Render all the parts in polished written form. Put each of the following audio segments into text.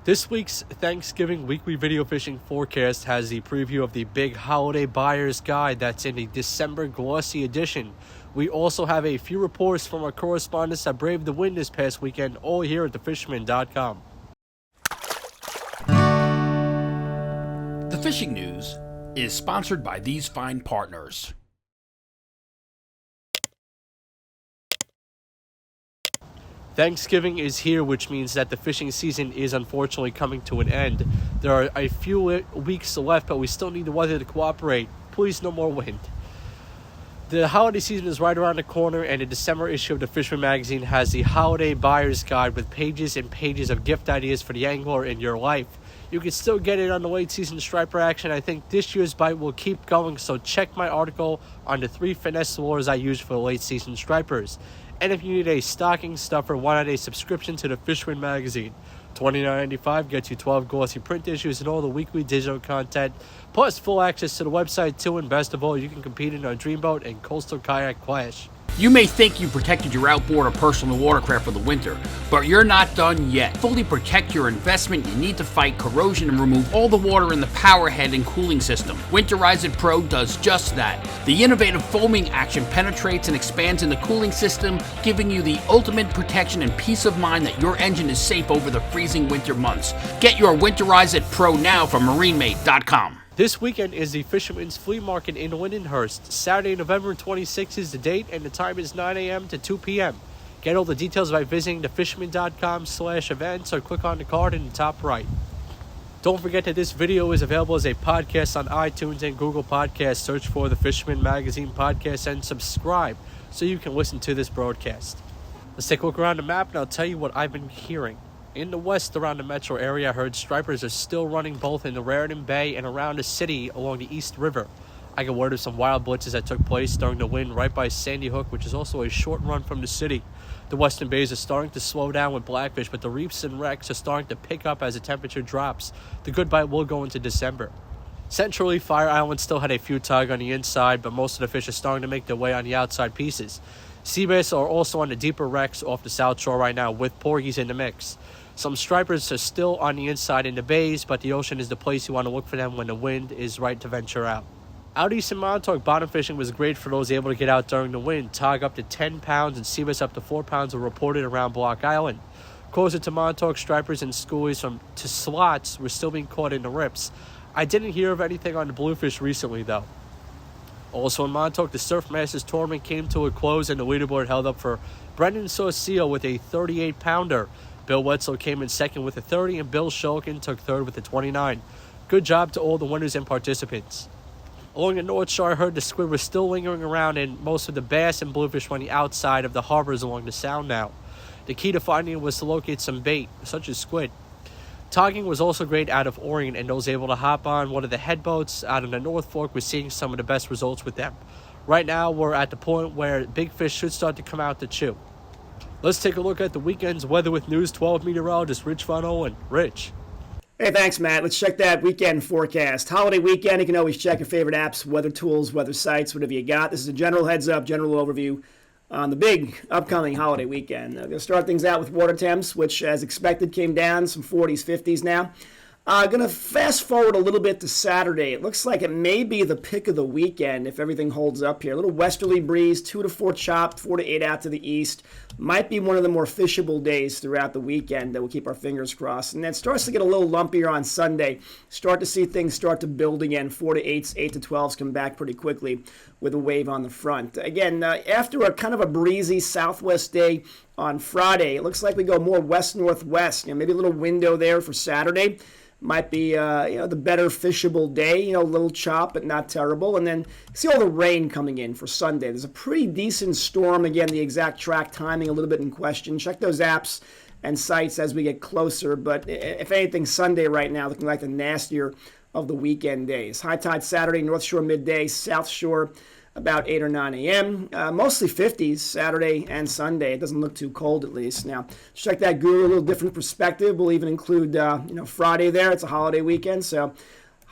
This week's Thanksgiving weekly video fishing forecast has the preview of the big holiday buyer's guide that's in the December glossy edition. We also have a few reports from our correspondents that braved the wind this past weekend, all here at thefisherman.com. The Fishing News is sponsored by these fine partners. Thanksgiving is here, which means that the fishing season is unfortunately coming to an end. There are a few weeks left, but we still need the weather to cooperate. Please, no more wind. The holiday season is right around the corner, and the December issue of the Fisherman Magazine has the Holiday Buyer's Guide with pages and pages of gift ideas for the angler in your life. You can still get it on the late season striper action. I think this year's bite will keep going, so check my article on the 3 finesse lures I use for the late season stripers. And if you need a stocking stuffer, why not a subscription to the Fisherman Magazine? $29.95 gets you 12 glossy print issues and all the weekly digital content, plus full access to the website too, and best of all, you can compete in our Dreamboat and Coastal Kayak Clash. You may think you protected your outboard or personal watercraft for the winter, but you're not done yet. Fully protect your investment, you need to fight corrosion and remove all the water in the power head and cooling system. Winterize It Pro does just that. The innovative foaming action penetrates and expands in the cooling system, giving you the ultimate protection and peace of mind that your engine is safe over the freezing winter months. Get your Winterize It Pro now from MarineMate.com. This weekend is the Fisherman's Flea Market in Lindenhurst. Saturday, November 26th is the date, and the time is 9 a.m. to 2 p.m. Get all the details by visiting thefisherman.com/events or click on the card in the top right. Don't forget that this video is available as a podcast on iTunes and Google Podcasts. Search for the Fisherman Magazine podcast and subscribe so you can listen to this broadcast. Let's take a look around the map, and I'll tell you what I've been hearing. In the west around the metro area, I heard stripers are still running both in the Raritan Bay and around the city along the East River. I got word of some wild blitzes that took place during the wind right by Sandy Hook, which is also a short run from the city. The western bays are starting to slow down with blackfish, but the reefs and wrecks are starting to pick up as the temperature drops. The good bite will go into December. Centrally, Fire Island still had a few tug on the inside, but most of the fish are starting to make their way on the outside pieces. Sea bass are also on the deeper wrecks off the south shore right now, with porgies in the mix. Some stripers are still on the inside in the bays, but the ocean is the place you want to look for them when the wind is right to venture out. Out east in Montauk, bottom fishing was great for those able to get out during the wind. Tog up to 10 pounds and sea bass up to 4 pounds were reported around Block Island. Closer to Montauk, stripers and schoolies to slots were still being caught in the rips. I didn't hear of anything on the bluefish recently, though. Also in Montauk, the Surf Masters tournament came to a close and the leaderboard held up for Brendan Saucio with a 38-pounder. Bill Wetzel came in second with a 30, and Bill Shulkin took third with a 29. Good job to all the winners and participants. Along the North Shore, I heard the squid was still lingering around, and most of the bass and bluefish were on the outside of the harbors along the Sound now. The key to finding it was to locate some bait, such as squid. Togging was also great out of Orion, and those able to hop on one of the head boats out of the North Fork were seeing some of the best results with them. Right now, we're at the point where big fish should start to come out to chew. Let's take a look at the weekend's weather with News 12 meteorologist Rich Von Ohlen. Rich. Hey, thanks, Matt. Let's check that weekend forecast. Holiday weekend, you can always check your favorite apps, weather tools, weather sites, whatever you got. This is a general heads-up, general overview on the big upcoming holiday weekend. Going to start things out with water temps, which, as expected, came down some 40s, 50s now. Going to fast forward a little bit to Saturday. It looks like it may be the pick of the weekend if everything holds up here. A little westerly breeze, 2 to 4 chopped, 4 to 8 out to the east. Might be one of the more fishable days throughout the weekend that we'll keep our fingers crossed. And then it starts to get a little lumpier on Sunday. Start to see things start to build again. 4 to 8s, 8 to 12s come back pretty quickly with a wave on the front. Again, after a kind of a breezy southwest day on Friday, it looks like we go more west-northwest. Maybe a little window there for Saturday. Might be, the better fishable day, a little chop, but not terrible. And then see all the rain coming in for Sunday. There's a pretty decent storm. Again, the exact track timing a little bit in question. Check those apps and sites as we get closer. But if anything, Sunday right now looking like the nastier of the weekend days. High tide Saturday, North Shore midday, South Shore about 8 or 9 a.m. Mostly 50s Saturday and Sunday. It doesn't look too cold, at least. Now, check that Guru, a little different perspective. We'll even include, Friday there. It's a holiday weekend, so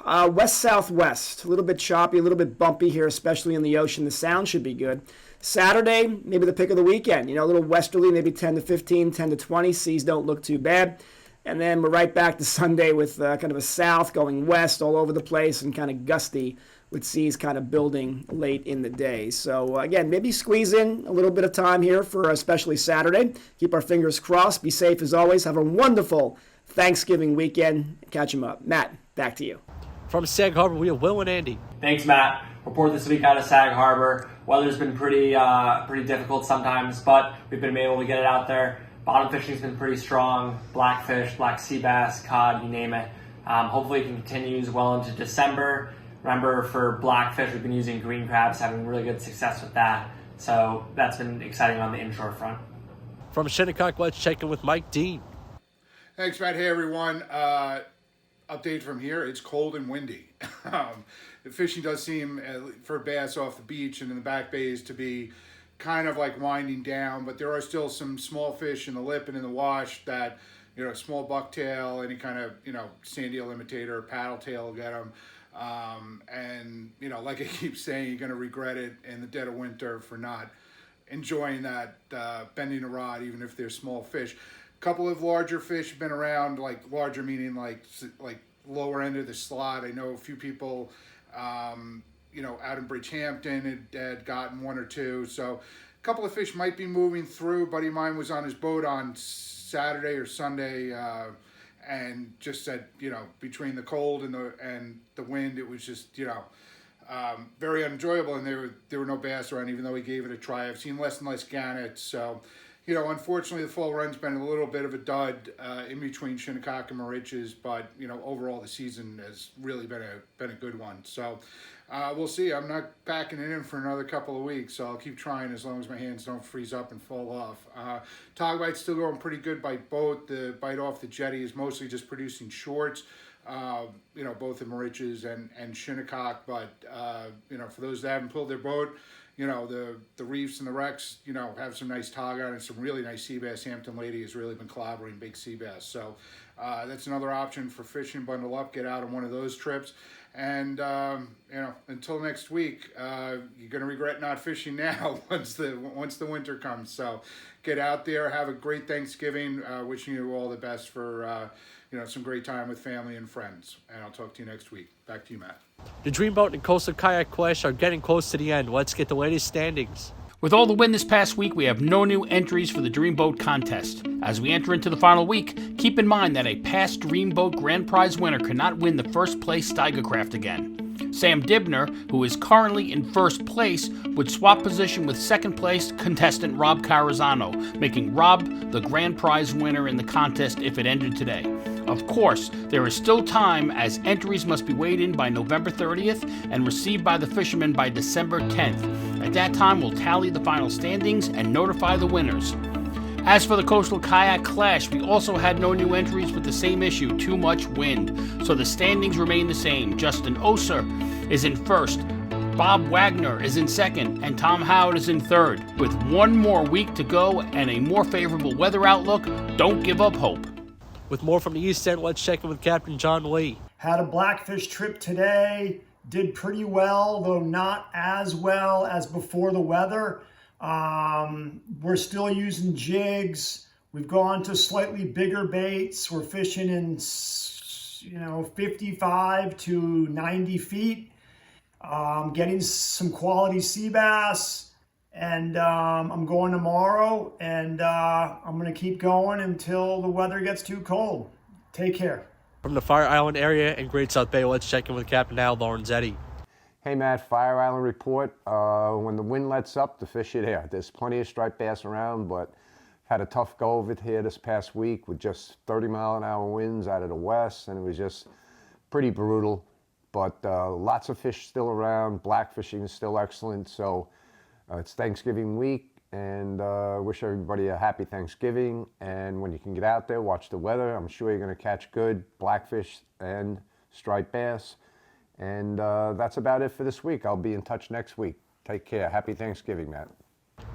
west-southwest. A little bit choppy, a little bit bumpy here, especially in the ocean. The sound should be good. Saturday, maybe the pick of the weekend. A little westerly, maybe 10 to 15, 10 to 20. Seas don't look too bad. And then we're right back to Sunday with kind of a south going west all over the place and kind of gusty with seas kind of building late in the day. So again, maybe squeeze in a little bit of time here for especially Saturday. Keep our fingers crossed. Be safe as always. Have a wonderful Thanksgiving weekend. Catch them up. Matt, back to you. From Sag Harbor, we have Will and Andy. Thanks, Matt. Report this week out of Sag Harbor. Weather's been pretty difficult sometimes, but we've been able to get it out there. Bottom fishing's been pretty strong. Blackfish, black sea bass, cod, you name it. Hopefully it can continue well into December. Remember, for blackfish, we've been using green crabs, having really good success with that. So that's been exciting on the inshore front. From Shinnecock, let's check in with Mike Dean. Thanks, Matt. Hey, everyone. Update from here. It's cold and windy. The fishing does seem, for bass off the beach and in the back bays, to be kind of like winding down, but there are still some small fish in the lip and in the wash that, small bucktail, any kind of, sand eel imitator, paddle tail will get them. And, like I keep saying, you're going to regret it in the dead of winter for not enjoying that, bending a rod, even if they're small fish. A couple of larger fish have been around, like larger meaning like lower end of the slot. I know a few people, out in Bridgehampton had gotten one or two. So a couple of fish might be moving through. A buddy of mine was on his boat on Saturday or Sunday, and just said, between the cold and the wind, it was just, very unenjoyable, and there were no bass around, even though he gave it a try. I've seen less and less gannets, so unfortunately the fall run's been a little bit of a dud in between Shinnecock and Moriches, but overall the season has really been a good one. So we'll see. I'm not packing it in for another couple of weeks, so I'll keep trying as long as my hands don't freeze up and fall off. Tog bite's still going pretty good by boat. The bite off the jetty is mostly just producing shorts, both in Moriches and Shinnecock. But for those that haven't pulled their boat, the reefs and the wrecks, have some nice tog on and some really nice sea bass. Hampton Lady has really been clobbering big sea bass. So that's another option for fishing. Bundle up, get out on one of those trips. And, until next week, you're going to regret not fishing now once the winter comes. So get out there, have a great Thanksgiving. Wishing you all the best for, some great time with family and friends. And I'll talk to you next week. Back to you, Matt. The Dreamboat and Coastal Kayak Clash are getting close to the end. Let's get the latest standings. With all the wind this past week, we have no new entries for the Dreamboat contest. As we enter into the final week, keep in mind that a past Dreamboat Grand Prize winner cannot win the first place Steigercraft again. Sam Dibner, who is currently in first place, would swap position with second place contestant Rob Carazano, making Rob the Grand Prize winner in the contest if it ended today. Of course, there is still time, as entries must be weighed in by November 30th and received by the fishermen by December 10th. At that time, we'll tally the final standings and notify the winners. As for the Coastal Kayak Clash, we also had no new entries with the same issue, too much wind. So the standings remain the same. Justin Oser is in first, Bob Wagner is in second, and Tom Howard is in third. With one more week to go and a more favorable weather outlook, don't give up hope. With more from the East End, let's check in with Captain John Lee. Had a blackfish trip today. Did pretty well, though not as well as before the weather. We're still using jigs. We've gone to slightly bigger baits. We're fishing in, 55 to 90 feet. Getting some quality sea bass. And I'm going tomorrow, and I'm going to keep going until the weather gets too cold. Take care. From the Fire Island area in Great South Bay, let's check in with Captain Al Lorenzetti. Hey Matt, Fire Island report. When the wind lets up, the fish are there. There's plenty of striped bass around, but had a tough go of it here this past week with just 30-mile-an-hour winds out of the west, and it was just pretty brutal. But lots of fish still around. Black fishing is still excellent. So it's Thanksgiving week, and wish everybody a happy Thanksgiving. And when you can get out there, watch the weather. I'm sure you're going to catch good blackfish and striped bass. And that's about it for this week. I'll be in touch next week. Take care. Happy Thanksgiving, Matt.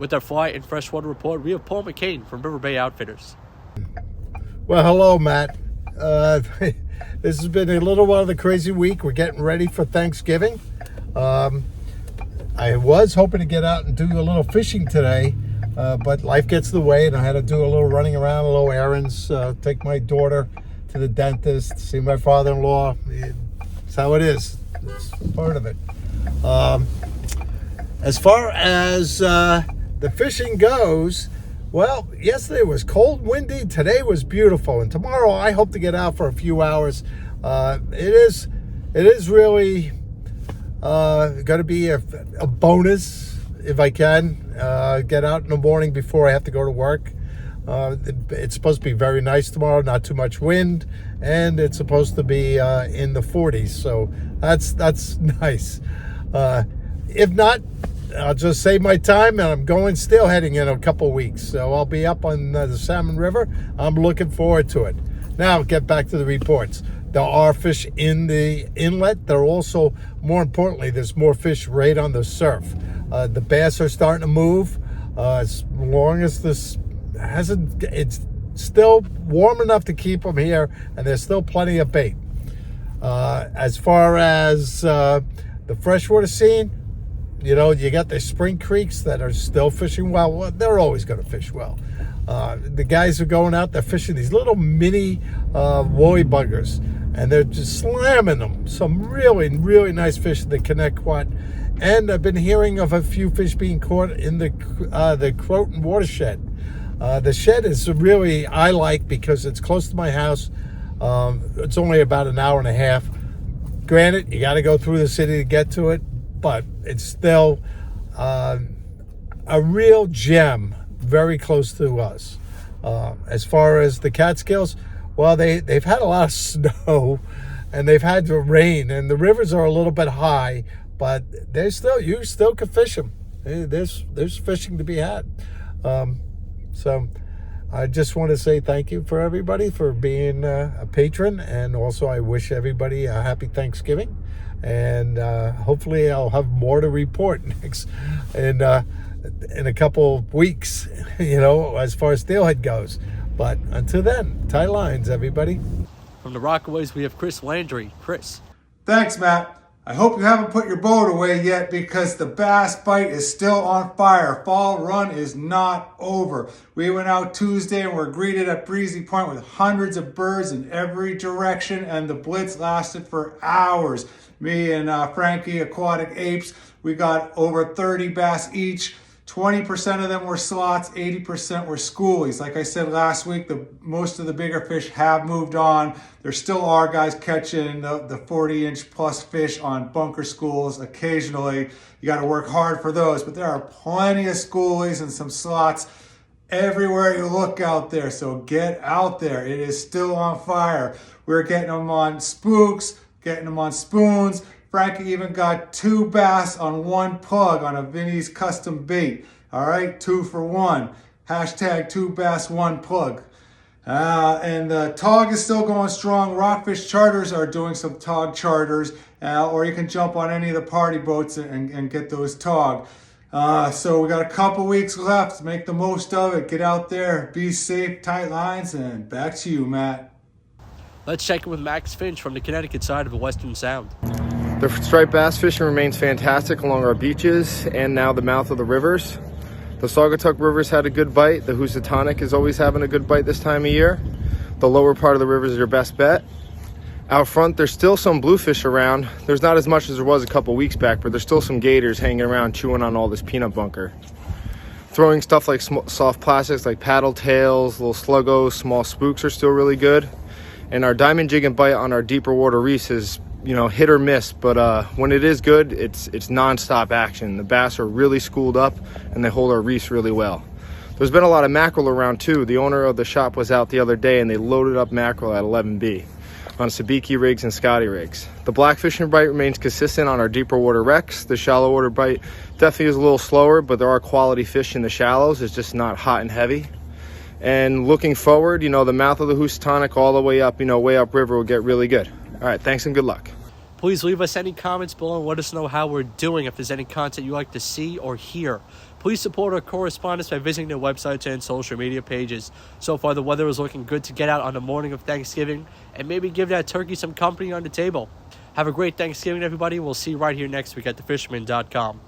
With our fly and freshwater report, we have Paul McCain from River Bay Outfitters. Well, hello, Matt. This has been a little while of a crazy week. We're getting ready for Thanksgiving. I was hoping to get out and do a little fishing today, but life gets in the way, and I had to do a little running around, a little errands, take my daughter to the dentist, see my father-in-law. It's how it is. It's part of it. As far as the fishing goes, well, yesterday was cold, windy. Today was beautiful, and tomorrow I hope to get out for a few hours. It is really going to be a bonus if I can get out in the morning before I have to go to work. It's supposed to be very nice tomorrow, not too much wind, and it's supposed to be in the 40s, so that's nice. If not, I'll just save my time, and I'm still heading in a couple weeks, so I'll be up on the Salmon River. I'm looking forward to it. Now, get back to the reports. There are fish in the inlet. There are also, more importantly, there's more fish right on the surf. The bass are starting to move. As long as this it's still warm enough to keep them here, and there's still plenty of bait. As far as the freshwater scene, you got the spring creeks that are still fishing well. Well, they're always going to fish well. The guys are going out, they're fishing these little mini woolly buggers, and they're just slamming them. Some really, really nice fish in the Connecticut. And I've been hearing of a few fish being caught in the Croton watershed. The shed is really, I like, because it's close to my house. It's only about an hour and a half. Granted, you got to go through the city to get to it, but it's still a real gem very close to us. As far as the Catskills, well, they've had a lot of snow, and they've had the rain, and the rivers are a little bit high, but you still can fish them. There's fishing to be had. So I just want to say thank you for everybody for being a patron, and also I wish everybody a happy Thanksgiving, and hopefully I'll have more to report next in a couple of weeks, as far as steelhead goes. But until then, tie lines, everybody. From the Rockaways, we have Chris Landry. Chris. Thanks, Matt. I hope you haven't put your boat away yet, because the bass bite is still on fire. Fall run is not over. We went out Tuesday and were greeted at Breezy Point with hundreds of birds in every direction, and the blitz lasted for hours. Me and Frankie, Aquatic Apes, we got over 30 bass each. 20% of them were slots, 80% were schoolies. Like I said last week, most of the bigger fish have moved on. There still are guys catching the 40-inch plus fish on bunker schools occasionally. You got to work hard for those, but there are plenty of schoolies and some slots everywhere you look out there. So get out there. It is still on fire. We're getting them on spooks, getting them on spoons. Frankie even got 2 bass on 1 plug on a Vinny's custom bait. All right, 2 for 1. Hashtag 2 bass, 1 plug. And the tog is still going strong. Rockfish Charters are doing some tog charters, or you can jump on any of the party boats and get those tog. So we got a couple weeks left. Make the most of it. Get out there, be safe, tight lines, and back to you, Matt. Let's check in with Max Finch from the Connecticut side of the Western Sound. The striped bass fishing remains fantastic along our beaches and now the mouth of the rivers. The Saugatuck River's had a good bite. The Housatonic is always having a good bite this time of year. The lower part of the rivers is your best bet. Out front, there's still some bluefish around. There's not as much as there was a couple weeks back, but there's still some gators hanging around chewing on all this peanut bunker. Throwing stuff like soft plastics like paddle tails, little sluggos, small spooks are still really good. And our diamond jig and bite on our deeper water reefs is hit or miss, but when it is good, it's non-stop action. The bass are really schooled up, and they hold our reefs really well. There's been a lot of mackerel around too. The owner of the shop was out the other day, and they loaded up mackerel at 11B on sabiki rigs and Scotty rigs. The blackfishing bite remains consistent on our deeper water wrecks. The shallow water bite definitely is a little slower, but there are quality fish in the shallows. It's just not hot and heavy. And looking forward, the mouth of the Housatonic all the way up, way upriver will get really good. All right, thanks and good luck. Please leave us any comments below and let us know how we're doing. If there's any content you'd like to see or hear, please support our correspondents by visiting their websites and social media pages. So far, the weather is looking good to get out on the morning of Thanksgiving and maybe give that turkey some company on the table. Have a great Thanksgiving, everybody. We'll see you right here next week at thefisherman.com.